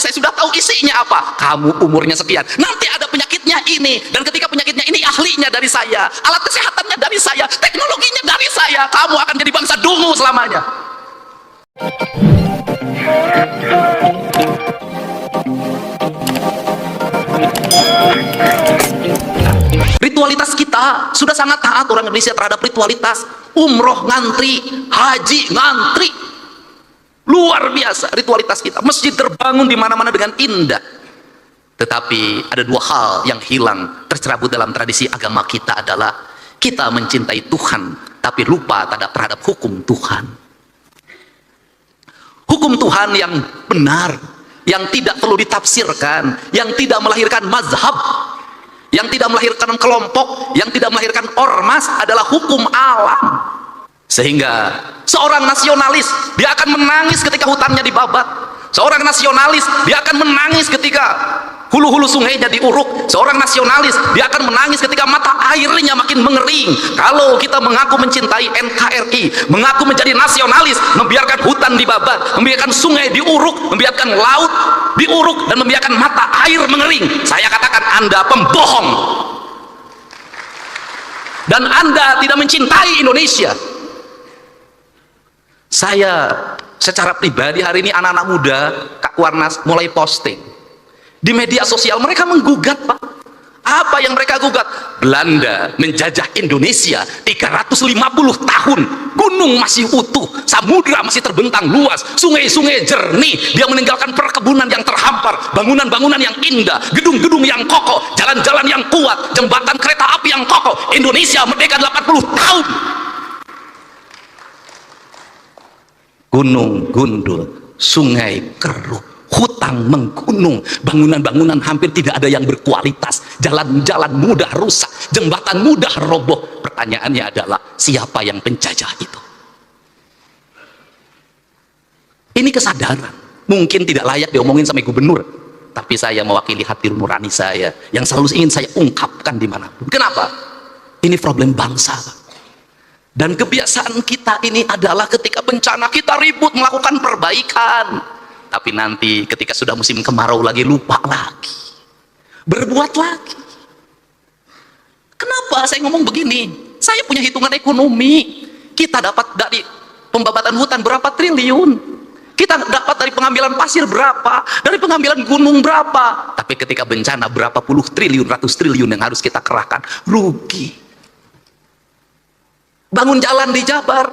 saya sudah tahu isinya apa. Kamu umurnya sekian, nanti ada penyakitnya ini, dan ketika penyakitnya ini ahlinya dari saya, alat kesehatannya dari saya, teknologinya dari saya, kamu akan jadi bangsa dungu selamanya. Ritualitas kita sudah sangat taat orang Indonesia terhadap ritualitas. Umroh ngantri, haji ngantri, luar biasa ritualitas kita. Masjid terbangun di mana-mana dengan indah. Tetapi ada dua hal yang hilang tercerabut dalam tradisi agama kita, adalah kita mencintai Tuhan tapi lupa terhadap hukum Tuhan. Hukum Tuhan yang benar, yang tidak perlu ditafsirkan, yang tidak melahirkan mazhab, yang tidak melahirkan kelompok, yang tidak melahirkan ormas, adalah hukum alam. Sehingga seorang nasionalis, dia akan menangis ketika hutannya dibabat. Seorang nasionalis, dia akan menangis ketika hulu-hulu sungainya diuruk. Seorang nasionalis, dia akan menangis ketika mata airnya makin mengering. Kalau kita mengaku mencintai NKRI, mengaku menjadi nasionalis, membiarkan hutan dibabat, membiarkan sungai diuruk, membiarkan laut diuruk, dan membiarkan mata air mengering, saya katakan Anda pembohong, dan Anda tidak mencintai Indonesia. Saya secara pribadi hari ini, anak-anak muda Kak Warnas mulai posting di media sosial, mereka menggugat, Pak. Apa yang mereka gugat? Belanda menjajah Indonesia 350 tahun, gunung masih utuh, samudra masih terbentang luas, sungai-sungai jernih, dia meninggalkan perkebunan yang terhampar, bangunan-bangunan yang indah, gedung-gedung yang kokoh, jalan-jalan yang kuat, jembatan kereta api yang kokoh. Indonesia merdeka 80 tahun. Gunung gundul, sungai keruh, hutang menggunung, bangunan-bangunan hampir tidak ada yang berkualitas, jalan-jalan mudah rusak, jembatan mudah roboh. Pertanyaannya adalah, siapa yang penjajah itu? Ini kesadaran mungkin tidak layak diomongin sama gubernur, tapi saya mewakili hati nurani saya yang selalu ingin saya ungkapkan dimanapun. Kenapa? Ini problem bangsa, Pak. Dan kebiasaan kita ini adalah ketika bencana kita ribut melakukan perbaikan, tapi nanti ketika sudah musim kemarau lagi, lupa lagi, berbuat lagi. Kenapa saya ngomong begini? Saya punya hitungan ekonomi. Kita dapat dari pembabatan hutan berapa triliun, kita dapat dari pengambilan pasir berapa, dari pengambilan gunung berapa, tapi ketika bencana berapa puluh triliun, ratus triliun yang harus kita kerahkan, rugi. Bangun jalan di Jabar,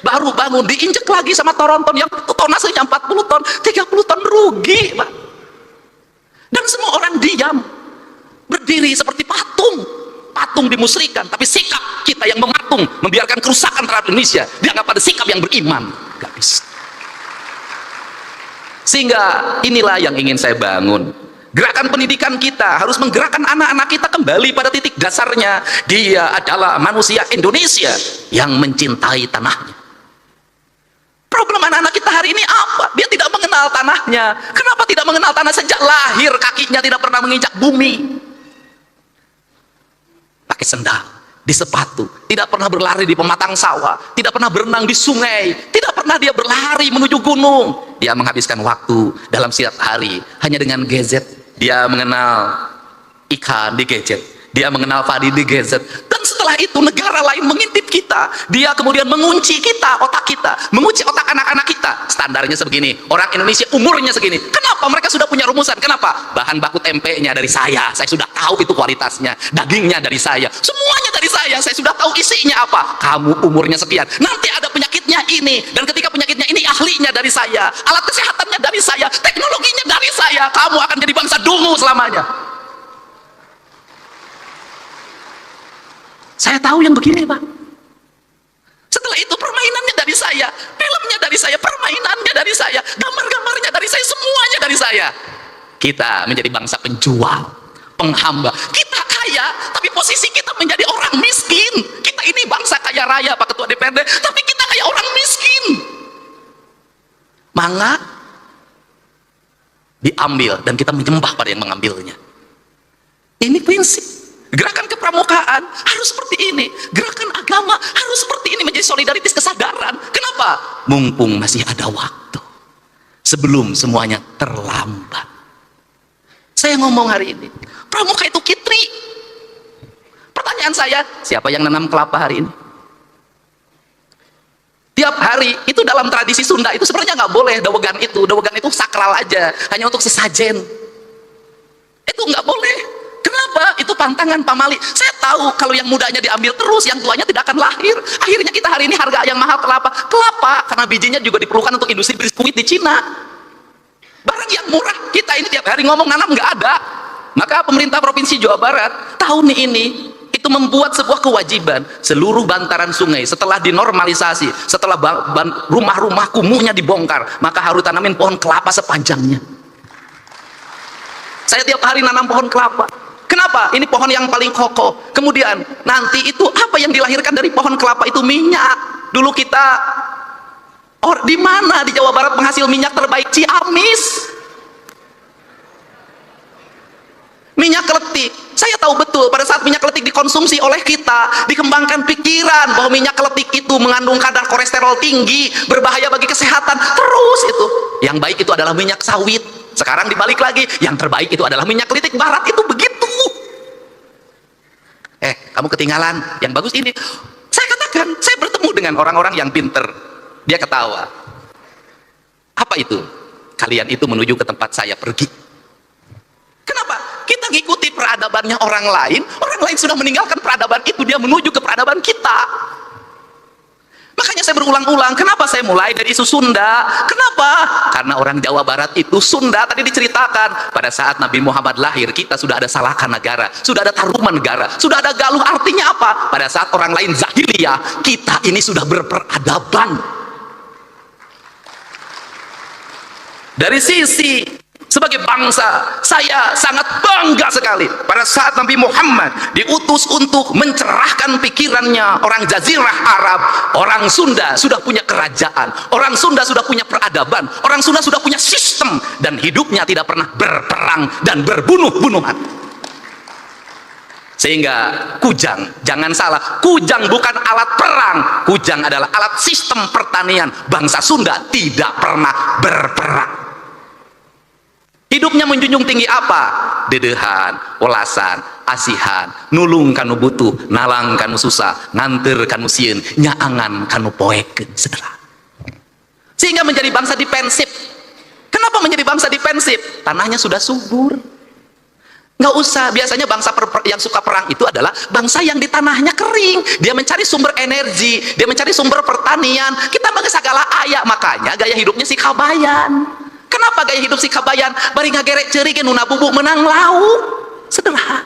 baru bangun diinjek lagi sama Toronton yang tonasenya 40 ton, 30 ton, rugi, Pak. Dan semua orang diam, berdiri seperti patung dimusrikan, tapi sikap kita yang mematung, membiarkan kerusakan terhadap Indonesia dianggap pada sikap yang beriman. Gak bisa. Sehingga inilah yang ingin saya bangun. Gerakan pendidikan kita harus menggerakkan anak-anak kita kembali pada titik dasarnya. Dia adalah manusia Indonesia yang mencintai tanahnya. Problem anak-anak kita hari ini apa? Dia tidak mengenal tanahnya. Kenapa tidak mengenal tanah? Sejak lahir kakinya tidak pernah menginjak bumi. Pakai sendal, di sepatu, tidak pernah berlari di pematang sawah, tidak pernah berenang di sungai, tidak pernah dia berlari menuju gunung. Dia menghabiskan waktu dalam setiap hari hanya dengan gadget. Dia mengenal ikan di gadget, dia mengenal padi di gadget, dan setelah itu negara lain mengintip kita, dia kemudian mengunci kita, otak kita, mengunci otak anak-anak kita. Standarnya sebegini, orang Indonesia umurnya segini. Kenapa? Mereka sudah punya rumusan. Kenapa? Bahan baku tempenya dari saya sudah tahu itu kualitasnya, dagingnya dari saya, semuanya dari saya sudah tahu isinya apa. Kamu umurnya sekian, nanti ada penyakitnya ini, dan ketika penyakitnya ini ahlinya dari saya, alat kesehatannya dari saya, teknologinya dari saya, kamu akan jadi bangsa dungu selamanya. Saya tahu yang begini, Pak. Setelah itu permainannya dari saya, filmnya dari saya, permainannya dari saya, gambar-gambarnya dari saya, semuanya dari saya. Kita menjadi bangsa penjual, penghamba. Kita kaya, tapi posisi kita menjadi orang miskin. Kita ini bangsa kaya raya, Pak Ketua DPRD, tapi kita kayak orang miskin. Mangga diambil dan kita menyembah pada yang mengambilnya. Ini prinsip. Gerakan kepramukaan harus seperti ini, gerakan agama harus seperti ini, menjadi solidaritas kesadaran. Kenapa? Mumpung masih ada waktu. sebelum semuanya terlambat. Saya ngomong hari ini, pramuka itu kitri. Pertanyaan saya, siapa yang nanam kelapa hari ini? Tiap hari, itu dalam tradisi Sunda itu sebenarnya nggak boleh dawegan itu sakral aja, hanya untuk sesajen. Itu nggak boleh. Kenapa? Itu pantangan pamali. Saya tahu kalau yang mudanya diambil terus, yang tuanya tidak akan lahir. Akhirnya kita hari ini harga yang mahal kelapa, karena bijinya juga diperlukan untuk industri biskuit di Cina. Barang yang murah, kita ini tiap hari ngomong nanam nggak ada. Maka pemerintah Provinsi Jawa Barat tahun ini itu membuat sebuah kewajiban, seluruh bantaran sungai setelah dinormalisasi, setelah rumah-rumah kumuhnya dibongkar, maka harus tanamin pohon kelapa sepanjangnya. Saya tiap hari nanam pohon kelapa. Kenapa? Ini pohon yang paling kokoh. Kemudian nanti itu apa yang dilahirkan dari pohon kelapa itu minyak. Dulu kita di mana di Jawa Barat penghasil minyak terbaik? Ciamis. Minyak keletik. Saya tahu betul pada saat minyak keletik dikonsumsi oleh kita, dikembangkan pikiran bahwa minyak keletik itu mengandung kadar kolesterol tinggi, berbahaya bagi kesehatan. Terus itu. Yang baik itu adalah minyak sawit. Sekarang dibalik lagi, yang terbaik itu adalah minyak kelitik barat. Itu begitu. Kamu ketinggalan, yang bagus ini. Saya katakan, saya bertemu dengan orang-orang yang pinter. Dia ketawa. Apa itu? Kalian itu menuju ke tempat saya pergi. Kenapa? Kita ngikuti peradabannya orang lain sudah meninggalkan peradaban itu, dia menuju ke peradaban kita. Makanya saya berulang-ulang, kenapa saya mulai dari isu Sunda? Kenapa? Karena orang Jawa Barat itu Sunda, tadi diceritakan, pada saat Nabi Muhammad lahir, kita sudah ada Salaka Negara, sudah ada Taruman Negara, sudah ada Galuh. Artinya apa? Pada saat orang lain jahiliyah, kita ini sudah berperadaban. Dari sisi sebagai bangsa, saya sangat bangga sekali pada saat Nabi Muhammad diutus untuk mencerahkan pikirannya orang Jazirah Arab. Orang Sunda sudah punya kerajaan, orang Sunda sudah punya peradaban, orang Sunda sudah punya sistem, dan hidupnya tidak pernah berperang dan berbunuh-bunuhan. Sehingga kujang, jangan salah, kujang bukan alat perang, kujang adalah alat sistem pertanian. Bangsa Sunda tidak pernah berperang. Hidupnya menjunjung tinggi apa? Dedehan, welasan, asihan, nulung kanu butuh, nalang kanu susah, nganter kanu sieun, nyaangan kanu poekeun, saudara. Sehingga menjadi bangsa defensif. Kenapa menjadi bangsa defensif? Tanahnya sudah subur. Nggak usah, biasanya bangsa yang suka perang itu adalah bangsa yang di tanahnya kering. Dia mencari sumber energi, dia mencari sumber pertanian. Kita bangsa segala ayak, makanya gaya hidupnya si Kabayan. Kenapa gaya hidup si Kabayan? Bari ngagerek ceurik nu bubuk menang lauk. Sederhana.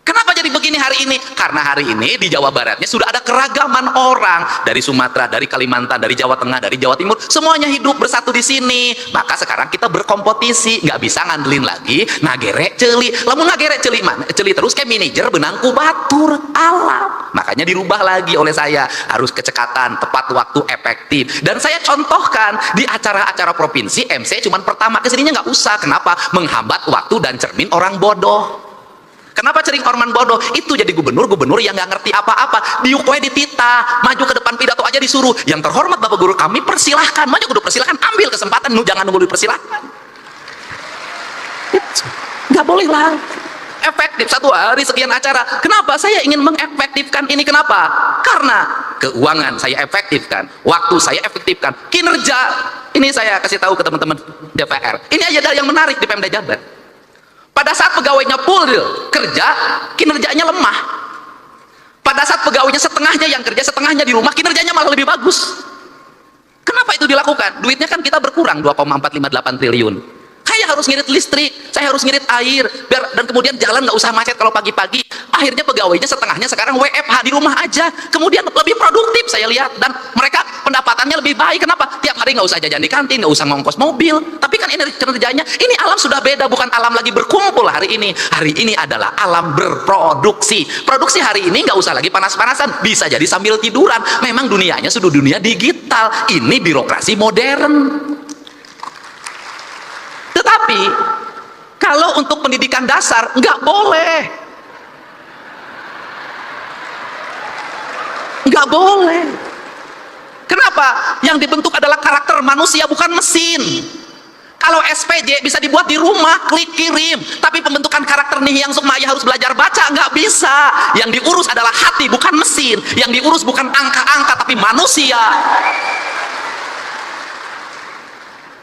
Kenapa jadi begini hari ini? Karena hari ini di Jawa Baratnya sudah ada keragaman orang dari Sumatera, dari Kalimantan, dari Jawa Tengah, dari Jawa Timur, semuanya hidup bersatu di sini. Maka sekarang kita berkompetisi, nggak bisa ngandelin lagi ngagerek celi. Lamun ngagerek celi mana? Celi terus kayak manajer benang ku batur alam. Makanya dirubah lagi oleh saya, harus kecekatan, tepat waktu, efektif. Dan saya contohkan di acara-acara provinsi, MC cuman pertama kesininya nggak usah. Kenapa? Menghambat waktu dan cermin orang bodoh. Kenapa cering orman bodoh? Itu jadi gubernur yang nggak ngerti apa-apa. Diukwe dititah, maju ke depan pidato aja disuruh. Yang terhormat Bapak Guru kami, persilahkan, maju kudu persilahkan, ambil kesempatan, jangan nunggu dipersilahkan. Nggak boleh lah. Efektif satu hari sekian acara. Kenapa saya ingin mengefektifkan ini? Kenapa? Karena keuangan saya efektifkan, waktu saya efektifkan, kinerja ini saya kasih tahu ke teman-teman DPR. Ini aja ada yang menarik di Pemda Jabar. Pada saat pegawainya full kerja, kinerjanya lemah. Pada saat pegawainya setengahnya yang kerja, setengahnya di rumah, kinerjanya malah lebih bagus. Kenapa itu dilakukan? Duitnya kan kita berkurang 2,458 triliun. Saya harus ngirit listrik, saya harus ngirit air, dan kemudian jalan nggak usah macet kalau pagi-pagi. Akhirnya pegawainya setengahnya sekarang WFH di rumah aja. Kemudian lebih produktif saya lihat, dan mereka pendapatannya lebih baik. Kenapa? Tiap hari nggak usah jajan di kantin, nggak usah ngongkos mobil. Tapi kan ini kerjanya, ini alam sudah beda, bukan alam lagi berkumpul hari ini. Hari ini adalah alam berproduksi. Produksi hari ini nggak usah lagi panas-panasan, bisa jadi sambil tiduran. Memang dunianya sudah dunia digital. Ini birokrasi modern. Tetapi kalau untuk pendidikan dasar nggak boleh, nggak boleh. Kenapa? Kenapa? Yang dibentuk adalah karakter manusia, bukan mesin. Kalau SPJ bisa dibuat di rumah, klik kirim. Tapi pembentukan karakter nih yang Sukmaya harus belajar baca, nggak bisa. Yang diurus adalah hati, bukan mesin. Yang diurus bukan angka-angka, tapi manusia.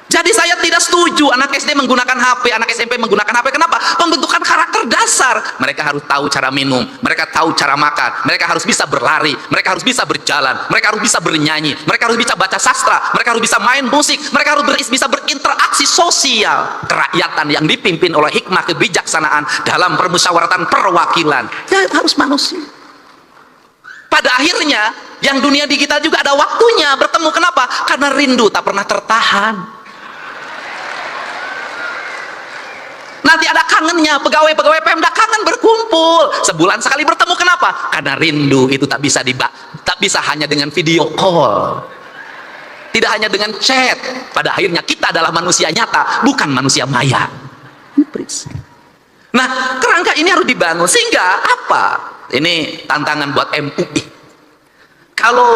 Jadi saya tidak setuju anak SD menggunakan HP, anak SMP menggunakan HP. Kenapa? Pembentukan karakter dasar. Mereka harus tahu cara minum, mereka tahu cara makan, mereka harus bisa berlari, mereka harus bisa berjalan, mereka harus bisa bernyanyi, mereka harus bisa baca sastra, mereka harus bisa main musik, mereka harus bisa berinteraksi sosial. Kerakyatan yang dipimpin oleh hikmah kebijaksanaan dalam permusyawaratan perwakilan. Ya, harus manusia. Pada akhirnya, yang dunia digital juga ada waktunya bertemu. Kenapa? Karena rindu tak pernah tertahan. Nanti ada kangennya, pegawai-pegawai Pemda kangen berkumpul sebulan sekali bertemu. Kenapa? Karena rindu itu tak bisa hanya dengan video call, tidak hanya dengan chat. Pada akhirnya kita adalah manusia nyata, bukan manusia maya. Nah, kerangka ini harus dibangun sehingga apa? Ini tantangan buat MUI. Kalau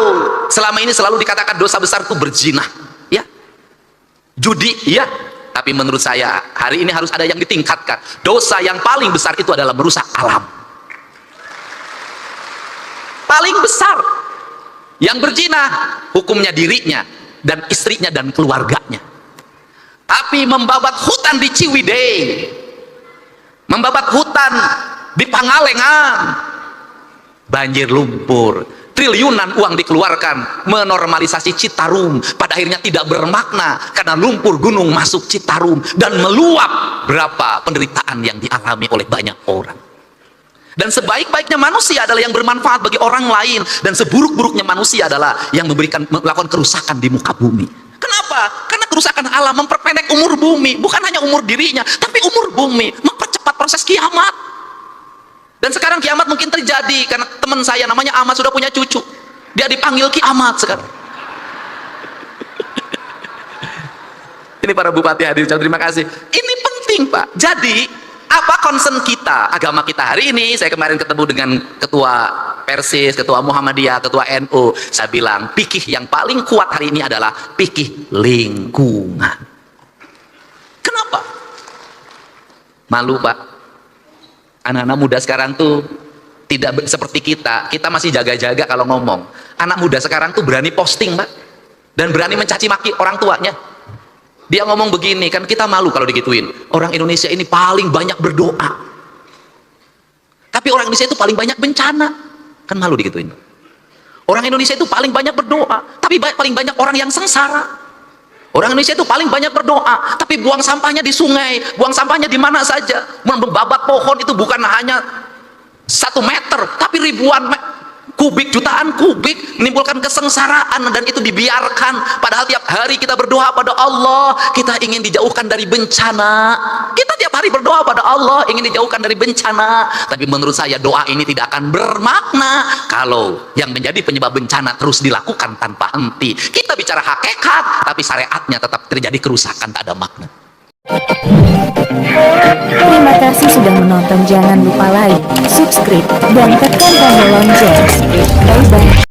selama ini selalu dikatakan dosa besar itu berzina, ya, judi, ya. Tapi menurut saya hari ini harus ada yang ditingkatkan. Dosa yang paling besar itu adalah merusak alam. Paling besar. Yang berzina hukumnya dirinya dan istrinya dan keluarganya. Tapi membabat hutan di Ciwidey, membabat hutan di Pangalengan, banjir lumpur, triliunan uang dikeluarkan menormalisasi Citarum, pada akhirnya tidak bermakna karena lumpur gunung masuk Citarum dan meluap. Berapa penderitaan yang dialami oleh banyak orang. Dan sebaik-baiknya manusia adalah yang bermanfaat bagi orang lain, dan seburuk-buruknya manusia adalah yang melakukan kerusakan di muka bumi. Kenapa? Karena kerusakan alam memperpendek umur bumi, bukan hanya umur dirinya tapi umur bumi, mempercepat proses kiamat. Dan sekarang kiamat mungkin terjadi karena teman saya namanya Ahmad sudah punya cucu. Dia dipanggil kiamat sekarang. Ini para bupati hadir, terima kasih. Ini penting, Pak. Jadi, apa concern kita, agama kita hari ini? Saya kemarin ketemu dengan ketua Persis, ketua Muhammadiyah, ketua NU. Saya bilang, fikih yang paling kuat hari ini adalah fikih lingkungan. Kenapa? Malu, Pak. Anak-anak muda sekarang tuh tidak seperti kita. Kita masih jaga-jaga kalau ngomong. Anak muda sekarang tuh berani posting, Pak, dan berani mencaci maki orang tuanya. Dia ngomong begini, kan kita malu kalau digituin. Orang Indonesia ini paling banyak berdoa, tapi orang Indonesia itu paling banyak bencana. Kan malu digituin. Orang Indonesia itu paling banyak berdoa, tapi paling banyak orang yang sengsara. Orang Indonesia itu paling banyak berdoa, tapi buang sampahnya di sungai, buang sampahnya di mana saja. Membabat pohon itu bukan hanya 1 meter, tapi ribuan kubik, jutaan kubik, menimbulkan kesengsaraan, dan itu dibiarkan. Padahal tiap hari kita berdoa pada Allah, kita ingin dijauhkan dari bencana. Kita tiap hari berdoa pada Allah, ingin dijauhkan dari bencana. Tapi menurut saya doa ini tidak akan bermakna kalau yang menjadi penyebab bencana terus dilakukan tanpa henti. Kita bicara hakikat, tapi syariatnya tetap terjadi kerusakan, tak ada makna. Terima kasih sudah menonton. Jangan lupa like, subscribe, dan tekan tombol lonceng. Bye bye.